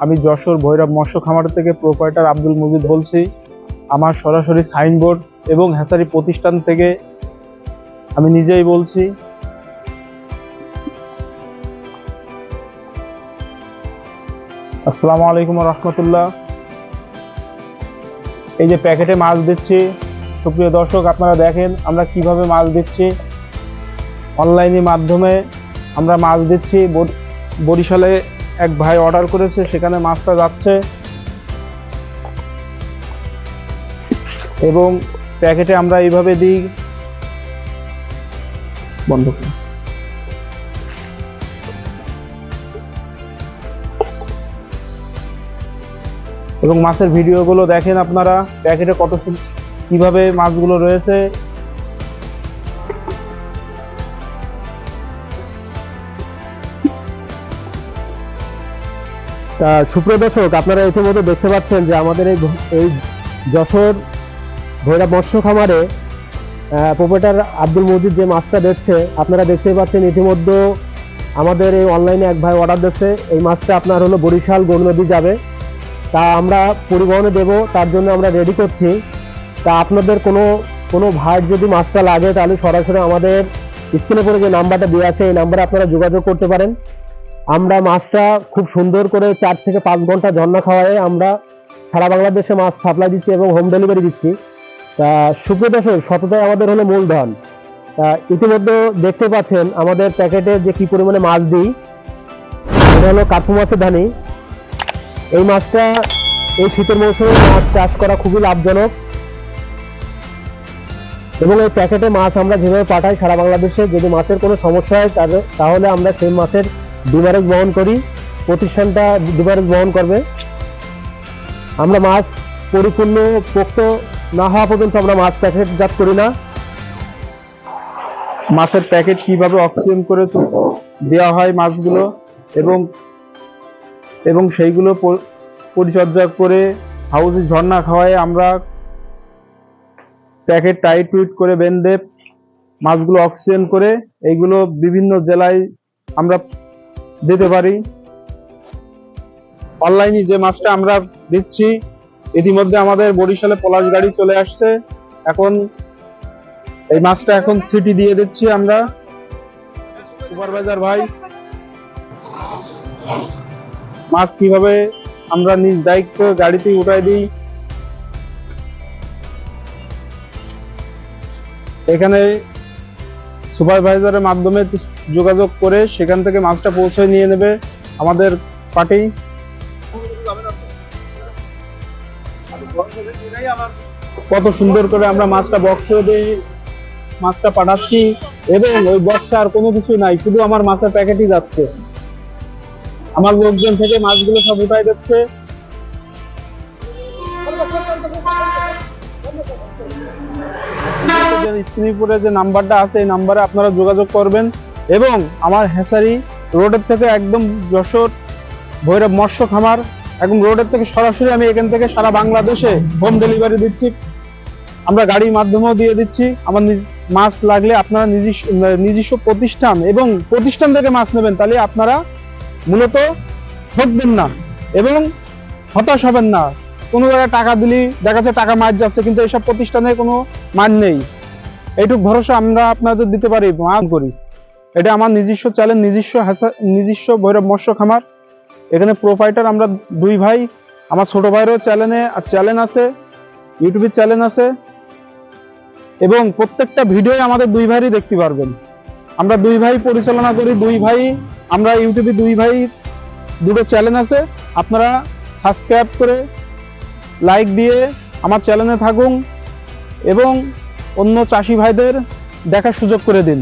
আমি যশোর ভৈরব মৎস্য খামার থেকে প্রোপাইটার আব্দুল মুজিদ বলছি। আমার সরাসরি সাইনবোর্ড এবং হ্যাচারি প্রতিষ্ঠান থেকে আমি নিজেই বলছি। আসসালামু আলাইকুম রহমতুল্লাহ। এই যে প্যাকেটে মাছ দিচ্ছি, সুপ্রিয় দর্শক আপনারা দেখেন আমরা কিভাবে মাছ দিচ্ছি। অনলাইনের মাধ্যমে আমরা মাছ দিচ্ছি। বরিশালে এক ভাই অর্ডার করেছে, সেখানে মাছটা যাচ্ছে এবং প্যাকেটে আমরা এইভাবে দিই। বন্ধ করুন। এবং মাছের ভিডিওগুলো দেখেন আপনারা, প্যাকেটে কত কিভাবে মাছগুলো রয়েছে। সুপ্রিয় দর্শক আপনারা ইতিমধ্যে দেখতে পাচ্ছেন যে আমাদের এই যশোর ভৈরব মৎস্য খামারে প্রোপাইটার আব্দুল মুজিদ যে মাছটা দিচ্ছে, আপনারা দেখতেই পাচ্ছেন। ইতিমধ্যে আমাদের এই অনলাইনে এক ভাই অর্ডার দিচ্ছে। এই মাছটা আপনার হলো বরিশাল গৌরনদী যাবে, তা আমরা পরিবহনে দেব, তার জন্য আমরা রেডি করছি। তা আপনাদের কোনো ভাইয়ের যদি মাছটা লাগে তাহলে সরাসরি আমাদের স্ক্রিনে পরে যে নাম্বারটা দেওয়া আছে এই নাম্বারে আপনারা যোগাযোগ করতে পারেন। আমরা মাছটা খুব সুন্দর করে 4 থেকে 5 ঘন্টা ঝর্ণা খাওয়ায় আমরা সারা বাংলাদেশে মাছ সাপ্লাই দিচ্ছি এবং হোম ডেলিভারি দিচ্ছি। তা সুপ্রিয় দর্শক, সততাই আমাদের হলো মূলধন। তা ইতিমধ্যে দেখতে পাচ্ছেন আমাদের প্যাকেটে যে কি পরিমাণে মাছ দিই। এটা হলো কার্পু মাছের ধানি। এই মাছটা এই শীতের মৌসুমে মাছ চাষ করা খুবই লাভজনক এবং এই প্যাকেটে মাছ আমরা যেভাবে পাঠাই সারা বাংলাদেশে, যদি মাছের কোনো সমস্যা হয় তাহলে আমরা সেই মাছের ডিমারেজ বহন করি, প্রতিষ্ঠানটা ডিমারেজ বহন করবে। আমরা মাছ পরিপূর্ণ পোক্ত না হওয়া পর্যন্ত আমরা মাছ প্যাকেটজাত করি না। মাছের প্যাকেট কিভাবে অক্সিজেন করে দেওয়া হয় মাছগুলো এবং সেইগুলো পরিচর্যা করে হাউসে ঝর্ণা খাওয়ায় আমরা প্যাকেট টাইট টুইট করে বেঁধে মাছগুলো অক্সিজেন করে এইগুলো বিভিন্ন জেলায় আমরা দিতে পারি। অনলাইনে যে মাছটা আমরা দিচ্ছি, ইতিমধ্যে আমাদের বরিশালে পলাশ গাড়ি চলে আসছে। এখন এই মাছটা এখন সিটি দিয়ে দিচ্ছি আমরা। সুপারভাইজার ভাই, মাছ কিভাবে আমরা নিজ দায়িত্ব গাড়িতে উঠাই দিই। এখানে সুপারভাইজারের মাধ্যমে যোগাযোগ করে সেখান থেকে মাছটা পৌঁছে নিয়ে নেবে আমাদের পার্টি। কত সুন্দর করে আমরা মাছটা বক্সে দিয়ে মাছটা পাঠাচ্ছি এবং ওই বক্সে আর কোনো কিছু নাই, শুধু আমার মাছের প্যাকেটই যাচ্ছে। আমার লোকজন থেকে মাছগুলো সব উঠাই দিচ্ছে। স্ক্রিনে যে নাম্বারটা আছে এই নাম্বারে আপনারা যোগাযোগ করবেন এবং আমার হ্যাচারি রোডের থেকে একদম যশোর ভৈরব মৎস্য খামার একদম রোডের থেকে সরাসরি আমি এখান থেকে সারা বাংলাদেশে হোম ডেলিভারি দিচ্ছি। আমরা গাড়ির মাধ্যমেও দিয়ে দিচ্ছি। আমার মাছ লাগলে আপনারা নিজস্ব প্রতিষ্ঠান এবং প্রতিষ্ঠান থেকে মাছ নেবেন, তাহলে আপনারা মূলত ঠকবেন না এবং হতাশ হবেন না। কোনো জায়গায় টাকা দিলি দেখা যাচ্ছে টাকা মার যাচ্ছে, কিন্তু এইসব প্রতিষ্ঠানে কোনো মান নেই। এইটুক ভরসা আমরা আপনাদের দিতে পারি, মান করি। এটা আমার নিজস্ব চ্যানেল, নিজস্ব ভৈরব মৎস্য খামার। এখানে প্রোপাইটার আমরা 2 ভাই। আমার ছোট ভাইয়েরও চ্যানেল আছে, ইউটিউবের চ্যানেল আছে এবং প্রত্যেকটা ভিডিও আমাদের 2 ভাইয়েরই দেখতে পারবেন। আমরা 2 ভাই পরিচালনা করি, 2 ভাই আমরা ইউটিউবে 2 ভাই দুটো চ্যানেল আছে। আপনারা সাবস্ক্রাইব করে লাইক দিয়ে আমার চ্যানেলে থাকুন এবং অন্য চাষি ভাইদের দেখার সুযোগ করে দিন।